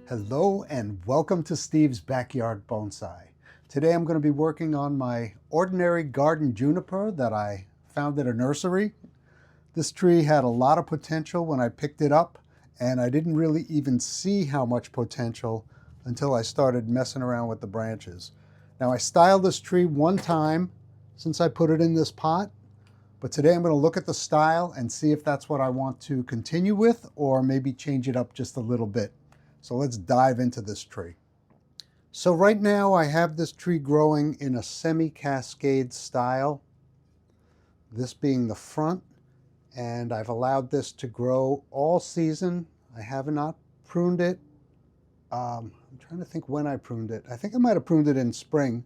Hello and welcome to Steve's Backyard Bonsai. Today I'm going to be working on my ordinary garden juniper that I found at a nursery. This tree had a lot of potential when I picked it up, and I didn't really even see how much potential until I started messing around with the branches. Now I styled this tree one time since I put it in this pot, but today I'm going to look at the style and see if that's what I want to continue with or maybe change it up just a little bit. So let's dive into this tree. So right now I have this tree growing in a semi-cascade style, this being the front, and I've allowed this to grow all season. I have not pruned it. I'm trying to think when I pruned it. I think I might have pruned it in spring,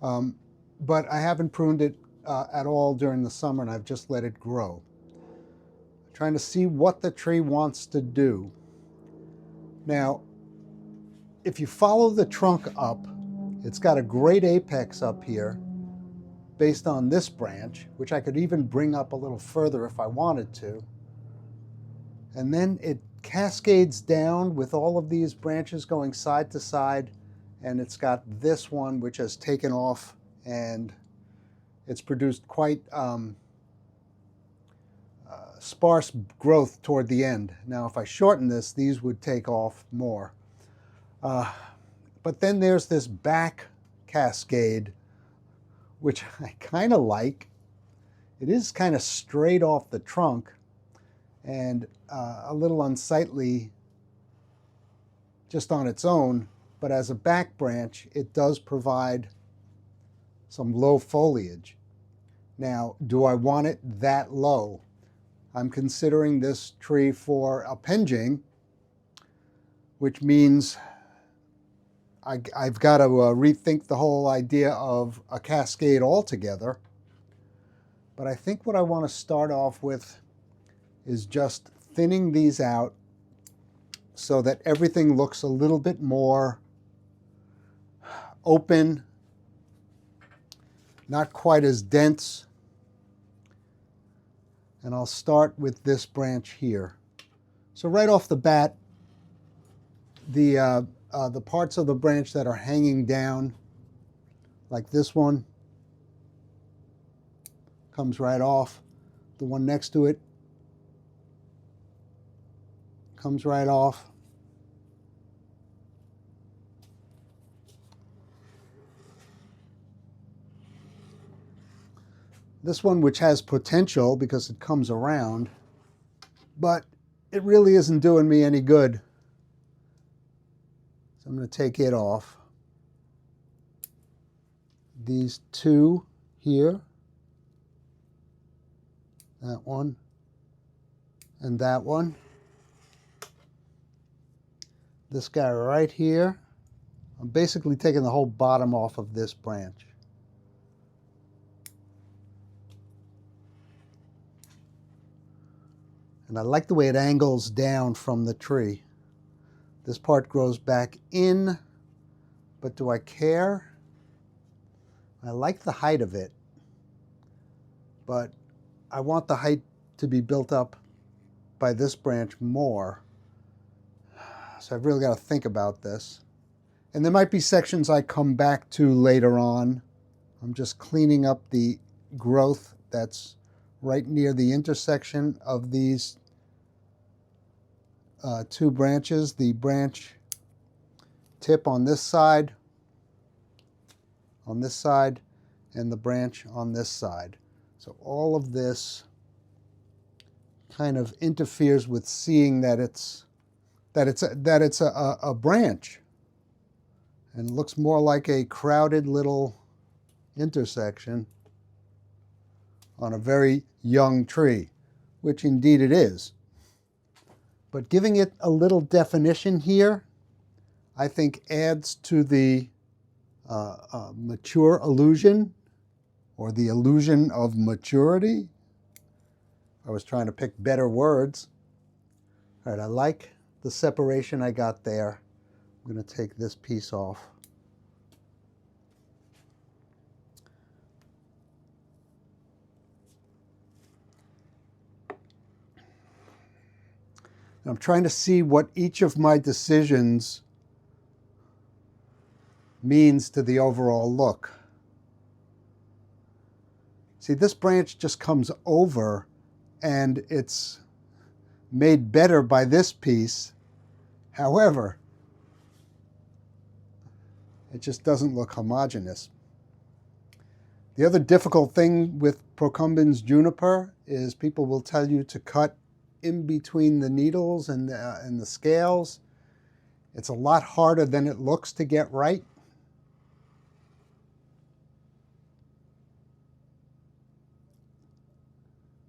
but I haven't pruned it at all during the summer, and I've just let it grow. I'm trying to see what the tree wants to do. Now, if you follow the trunk up, it's got a great apex up here based on this branch, which I could even bring up a little further if I wanted to. And then it cascades down with all of these branches going side to side, and it's got this one which has taken off, and it's produced quite sparse growth toward the end. Now if I shorten this, these would take off more. But then there's this back cascade, which I kind of like. It is kind of straight off the trunk and a little unsightly just on its own, but as a back branch, it does provide some low foliage. Now, do I want it that low? I'm considering this tree for appending, which means I've got to rethink the whole idea of a cascade altogether. But I think what I want to start off with is just thinning these out so that everything looks a little bit more open, not quite as dense. And I'll start with this branch here. So right off the bat, the parts of the branch that are hanging down, like this one, comes right off. The one next to it comes right off. This one, which has potential because it comes around, but it really isn't doing me any good. So I'm going to take it off. These two here, that one, and that one. This guy right here, I'm basically taking the whole bottom off of this branch. And I like the way it angles down from the tree. This part grows back in, but do I care? I like the height of it, but I want the height to be built up by this branch more. So I've really got to think about this. And there might be sections I come back to later on. I'm just cleaning up the growth that's right near the intersection of these two branches, the branch tip on this side, and the branch on this side. So all of this kind of interferes with seeing that it's a branch, and it looks more like a crowded little intersection on a very young tree, which indeed it is. But giving it a little definition here, I think adds to the mature illusion, or the illusion of maturity. I was trying to pick better words. All right, I like the separation I got there. I'm going to take this piece off. I'm trying to see what each of my decisions means to the overall look. See, this branch just comes over and it's made better by this piece. However, it just doesn't look homogeneous. The other difficult thing with Procumbens juniper is people will tell you to cut in between the needles and the scales. It's a lot harder than it looks to get right.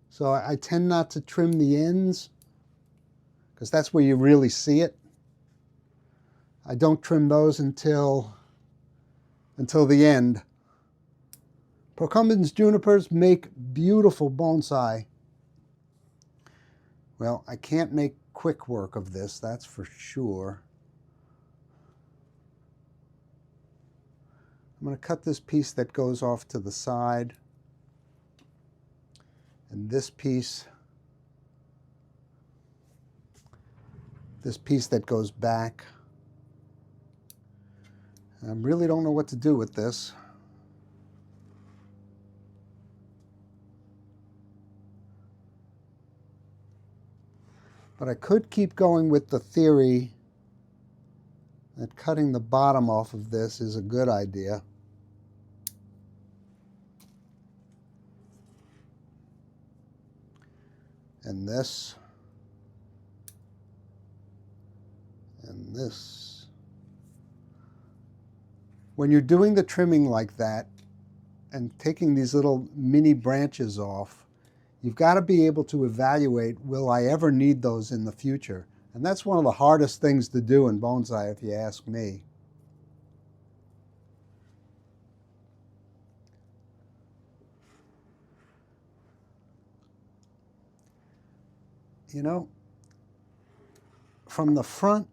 So I tend not to trim the ends because that's where you really see it. I don't trim those until the end. Procumbens junipers make beautiful bonsai. Well, I can't make quick work of this, that's for sure. I'm going to cut this piece that goes off to the side. And this piece that goes back. I really don't know what to do with this. But I could keep going with the theory that cutting the bottom off of this is a good idea. And this. And this. When you're doing the trimming like that and taking these little mini branches off, you've got to be able to evaluate, will I ever need those in the future? And that's one of the hardest things to do in bonsai, if you ask me. You know, from the front,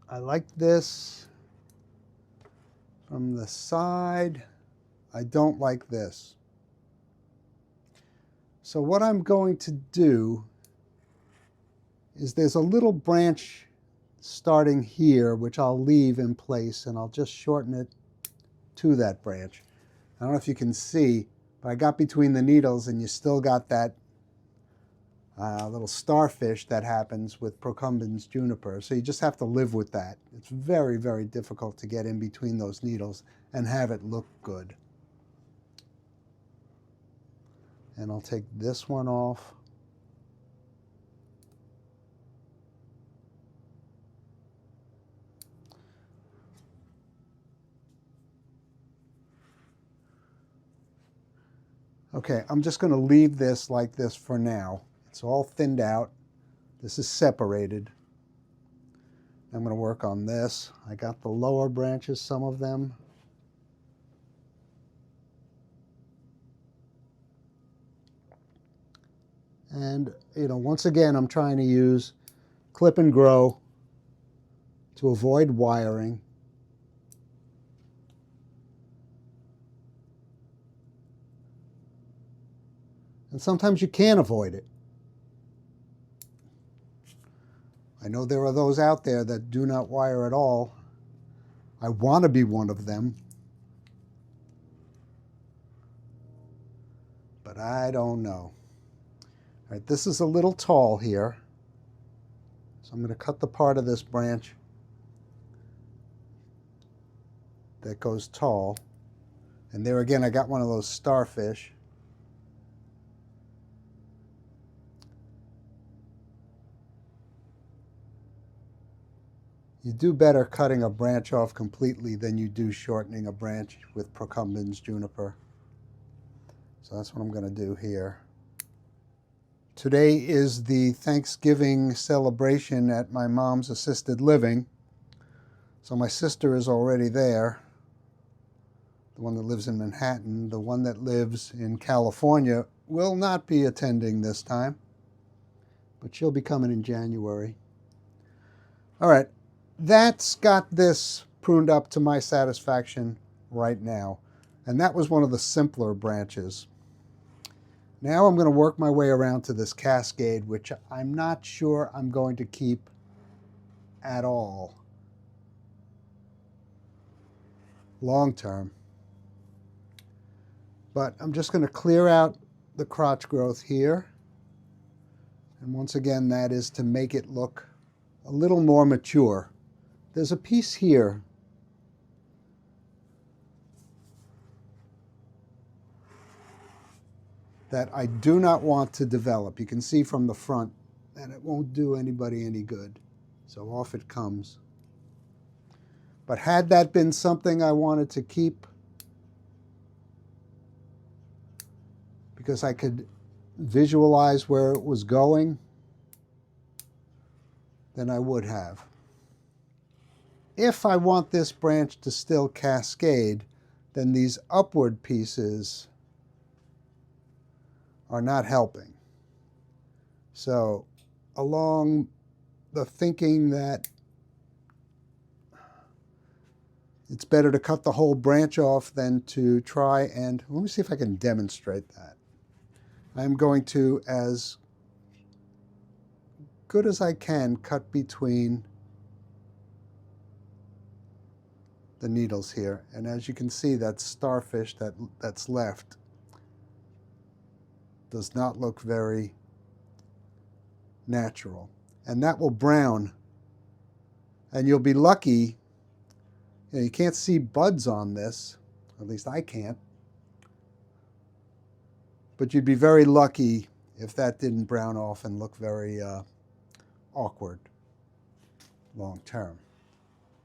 I like this. From the side, I don't like this. So what I'm going to do is there's a little branch starting here, which I'll leave in place, and I'll just shorten it to that branch. I don't know if you can see, but I got between the needles, and you still got that little starfish that happens with Procumbens juniper. So you just have to live with that. It's very, very difficult to get in between those needles and have it look good. And I'll take this one off. Okay, I'm just going to leave this like this for now. It's all thinned out. This is separated. I'm going to work on this. I got the lower branches, some of them. And, once again, I'm trying to use clip and grow to avoid wiring. And sometimes you can't avoid it. I know there are those out there that do not wire at all. I want to be one of them. But I don't know. All right, this is a little tall here. So I'm going to cut the part of this branch that goes tall. And there again, I got one of those starfish. You do better cutting a branch off completely than you do shortening a branch with Procumbens juniper. So that's what I'm going to do here. Today is the Thanksgiving celebration at my mom's assisted living. So my sister is already there, the one that lives in Manhattan. The one that lives in California will not be attending this time, but she'll be coming in January. All right. That's got this pruned up to my satisfaction right now. And that was one of the simpler branches. Now I'm going to work my way around to this Cascade, which I'm not sure I'm going to keep at all long term. But I'm just going to clear out the crotch growth here. And once again, that is to make it look a little more mature. There's a piece here that I do not want to develop. You can see from the front that it won't do anybody any good. So off it comes. But had that been something I wanted to keep, because I could visualize where it was going, then I would have. If I want this branch to still cascade, then these upward pieces are not helping. So along the thinking that it's better to cut the whole branch off than to try and, let me see if I can demonstrate that. I'm going to, as good as I can, cut between the needles here. And as you can see, that starfish that's left does not look very natural. And that will brown. And you'll be lucky, you can't see buds on this, at least I can't, but you'd be very lucky if that didn't brown off and look very awkward long term.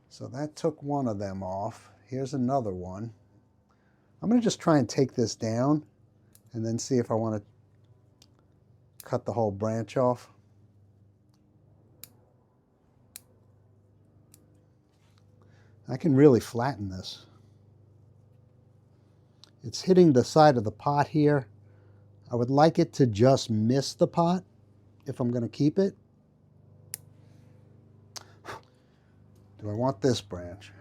So that took one of them off. Here's another one. I'm going to just try and take this down and then see if I want to cut the whole branch off. I can really flatten this. It's hitting the side of the pot here. I would like it to just miss the pot if I'm going to keep it. Do I want this branch?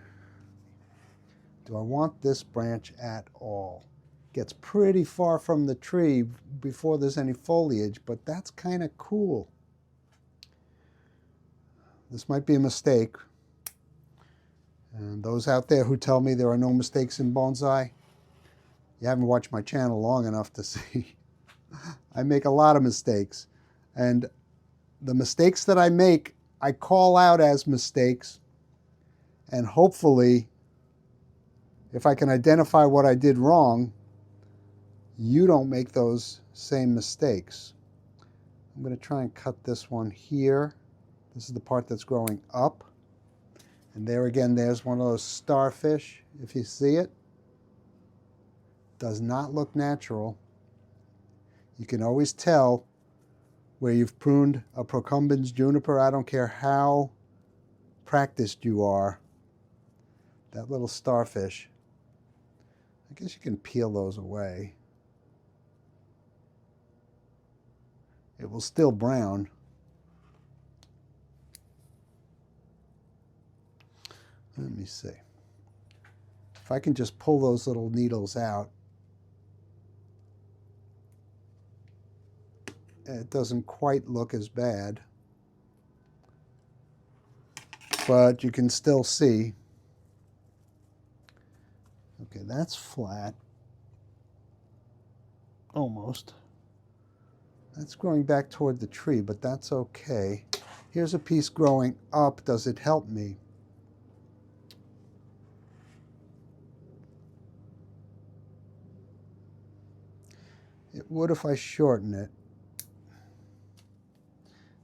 Do I want this branch at all? Gets pretty far from the tree before there's any foliage, but that's kind of cool. This might be a mistake. And those out there who tell me there are no mistakes in bonsai, you haven't watched my channel long enough to see. I make a lot of mistakes. And the mistakes that I make, I call out as mistakes. And hopefully, if I can identify what I did wrong, you don't make those same mistakes. I'm going to try and cut this one here. This is the part that's growing up. And there again, there's one of those starfish, if you see it. Does not look natural. You can always tell where you've pruned a procumbens juniper. I don't care how practiced you are. That little starfish, I guess you can peel those away. It will still brown. Let me see. If I can just pull those little needles out, it doesn't quite look as bad, but you can still see. Okay, that's flat. Almost. That's growing back toward the tree, but that's okay. Here's a piece growing up. Does it help me? It would if I shorten it.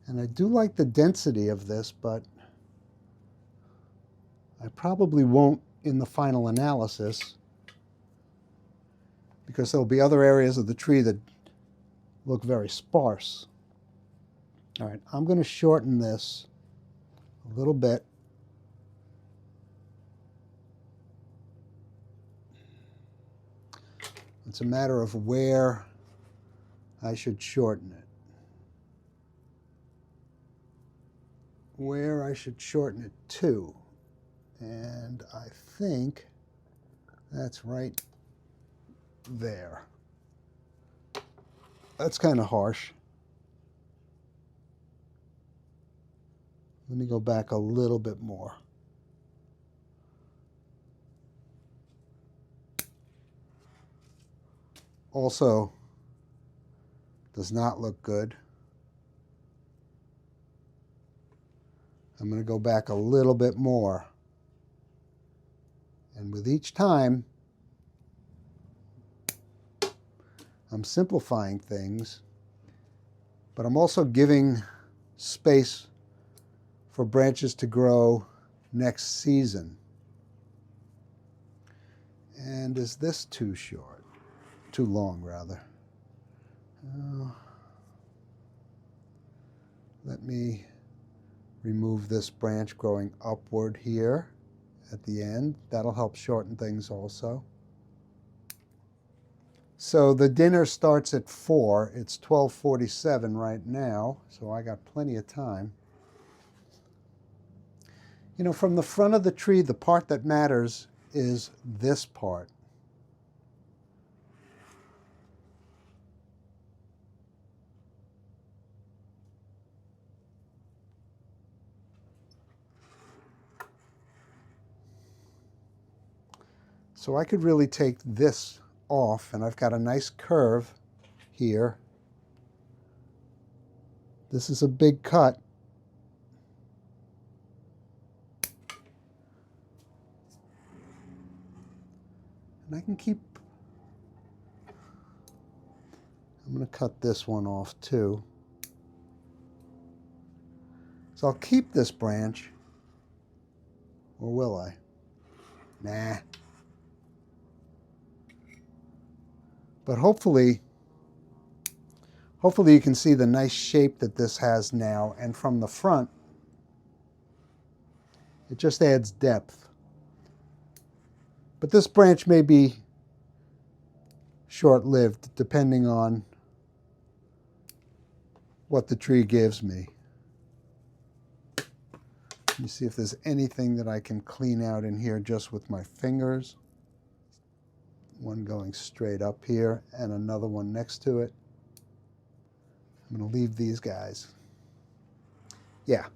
And I do like the density of this, but I probably won't in the final analysis because there'll be other areas of the tree that look very sparse. All right, I'm going to shorten this a little bit. It's a matter of where I should shorten it. Where I should shorten it to. And I think that's right there. That's kind of harsh. Let me go back a little bit more. Also, does not look good. I'm going to go back a little bit more. And with each time, I'm simplifying things, but I'm also giving space for branches to grow next season. And is this too short? Too long, rather. Let me remove this branch growing upward here at the end. That'll help shorten things also. So the dinner starts at 4. It's 12:47 right now, so I got plenty of time. You know, from the front of the tree, the part that matters is this part. So I could really take this off, and I've got a nice curve here. This is a big cut. And I can keep, I'm going to cut this one off too. So I'll keep this branch, or will I? Nah. But hopefully you can see the nice shape that this has now, and from the front, it just adds depth. But this branch may be short-lived, depending on what the tree gives me. Let me see if there's anything that I can clean out in here just with my fingers. One going straight up here and another one next to it. I'm going to leave these guys. Yeah,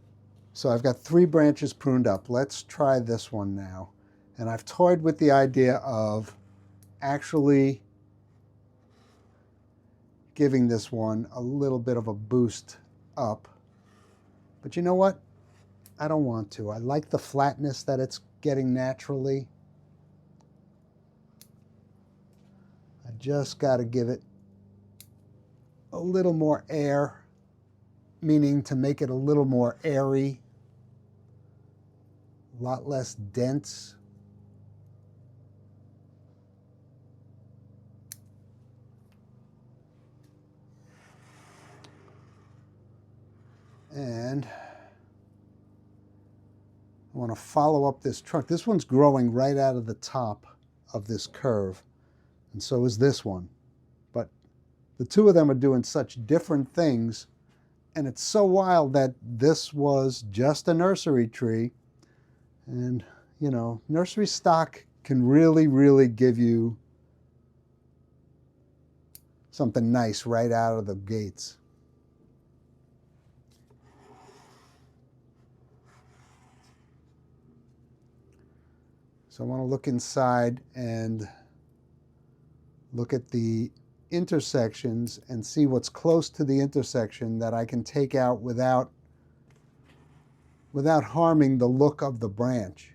so I've got 3 branches pruned up. Let's try this one now. And I've toyed with the idea of actually giving this one a little bit of a boost up. But you know what? I don't want to. I like the flatness that it's getting naturally. I just got to give it a little more air, meaning to make it a little more airy, a lot less dense. And I want to follow up this trunk. This one's growing right out of the top of this curve, and so is this one. But the two of them are doing such different things, and it's so wild that this was just a nursery tree. And, you know, nursery stock can really, really give you something nice right out of the gates. So I want to look inside and look at the intersections and see what's close to the intersection that I can take out without harming the look of the branch.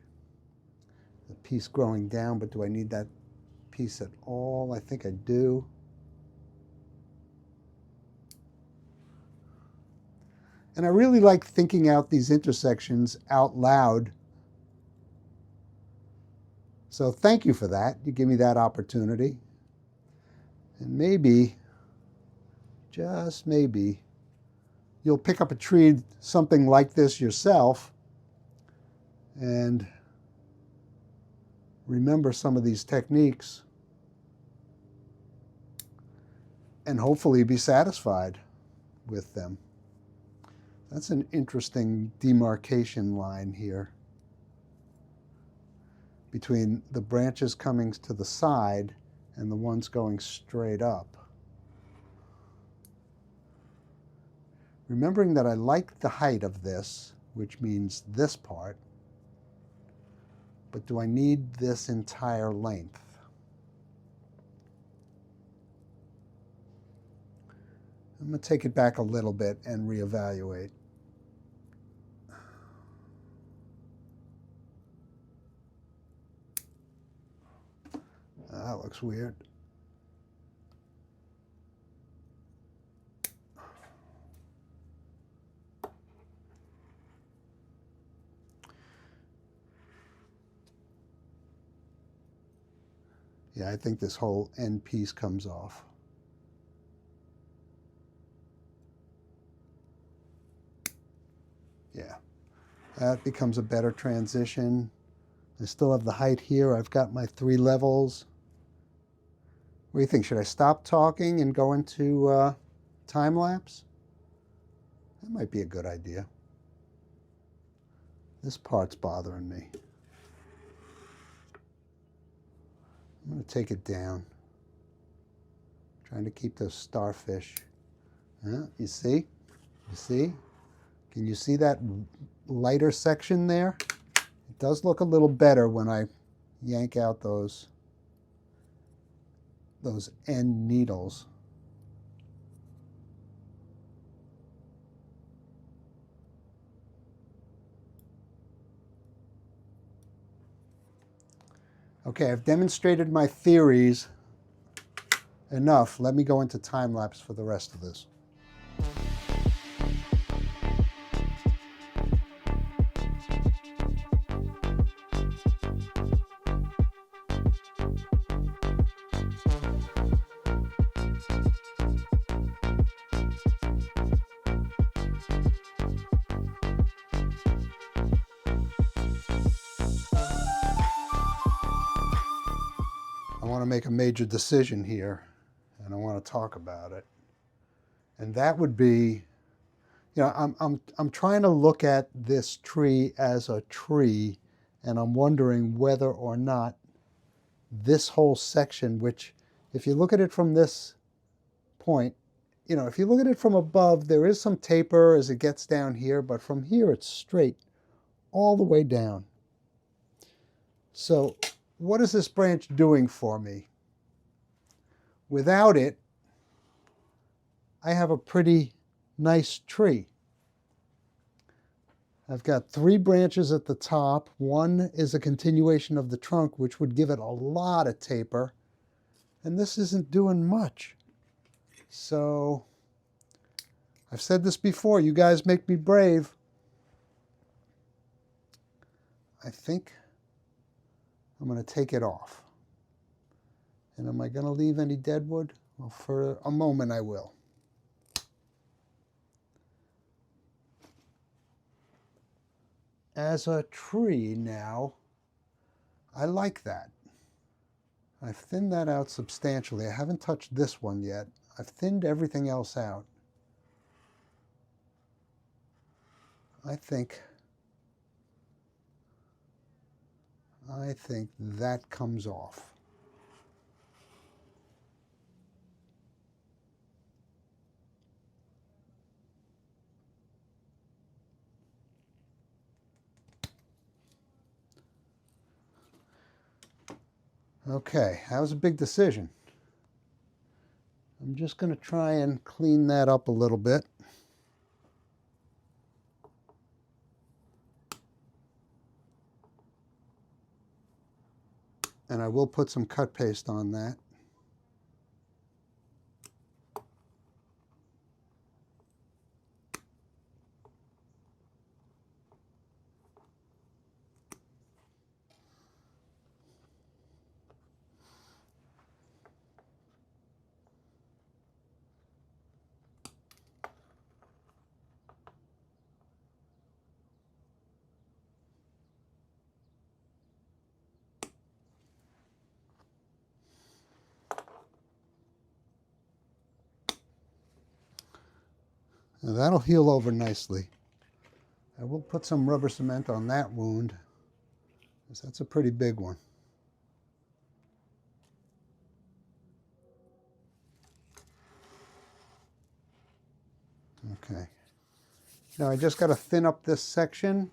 The piece growing down, but do I need that piece at all? I think I do. And I really like thinking out these intersections out loud. So thank you for that. You give me that opportunity. And maybe, just maybe, you'll pick up a tree, something like this yourself, and remember some of these techniques, and hopefully be satisfied with them. That's an interesting demarcation line here between the branches coming to the side and the ones going straight up. Remembering that I like the height of this, which means this part, but do I need this entire length? I'm going to take it back a little bit and reevaluate. That looks weird. Yeah, I think this whole end piece comes off. Yeah, that becomes a better transition. I still have the height here. I've got my 3 levels. What do you think? Should I stop talking and go into time lapse? That might be a good idea. This part's bothering me. I'm going to take it down. Trying to keep those starfish. You see? You see? Can you see that lighter section there? It does look a little better when I yank out those end needles. Okay, I've demonstrated my theories enough. Let me go into time lapse for the rest of this. I want to make a major decision here, and I want to talk about it. And that would be, you know, I'm trying to look at this tree as a tree, and I'm wondering whether or not this whole section, which if you look at it from this point, you know, if you look at it from above, there is some taper as it gets down here, but from here it's straight all the way down. So what is this branch doing for me? Without it, I have a pretty nice tree. I've got 3 branches at the top. One is a continuation of the trunk, which would give it a lot of taper. And this isn't doing much. So I've said this before, you guys make me brave. I think I'm going to take it off. And am I going to leave any dead wood? Well, for a moment I will. As a tree now, I like that. I've thinned that out substantially. I haven't touched this one yet. I've thinned everything else out. I think that comes off. Okay, that was a big decision. I'm just going to try and clean that up a little bit. And I will put some cut paste on that. Now that'll heal over nicely. I will put some rubber cement on that wound, because that's a pretty big one. Okay. Now I just got to thin up this section,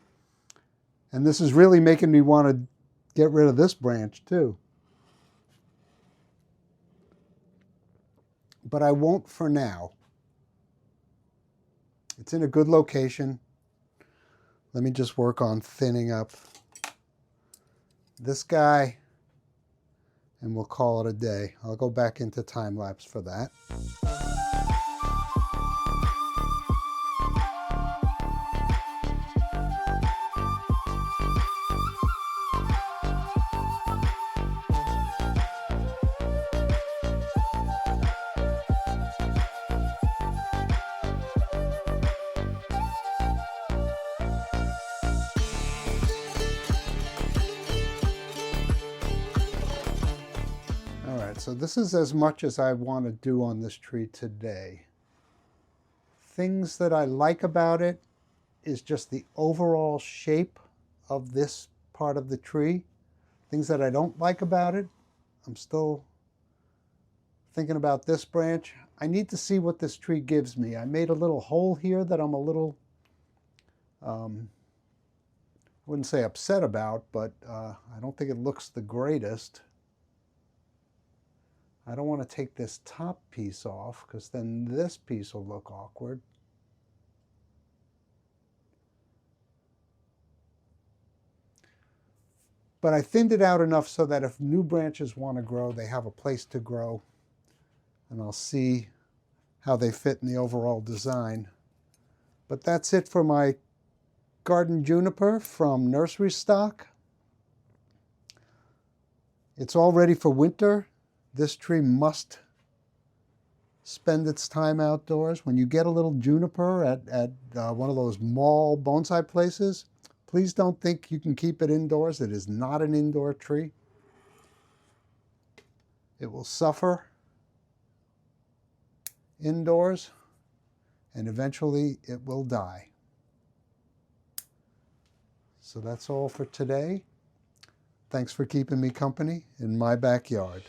and this is really making me want to get rid of this branch too. But I won't for now. It's in a good location. Let me just work on thinning up this guy, and we'll call it a day. I'll go back into time lapse for that. So this is as much as I want to do on this tree today. Things that I like about it is just the overall shape of this part of the tree. Things that I don't like about it, I'm still thinking about this branch. I need to see what this tree gives me. I made a little hole here that I'm a little, I wouldn't say upset about, but I don't think it looks the greatest. I don't want to take this top piece off because then this piece will look awkward. But I thinned it out enough so that if new branches want to grow, they have a place to grow. And I'll see how they fit in the overall design. But that's it for my Garden Juniper from Nursery stock. It's all ready for winter. This tree must spend its time outdoors. When you get a little juniper at one of those mall bonsai places, please don't think you can keep it indoors. It is not an indoor tree. It will suffer indoors, and eventually it will die. So that's all for today. Thanks for keeping me company in my backyard.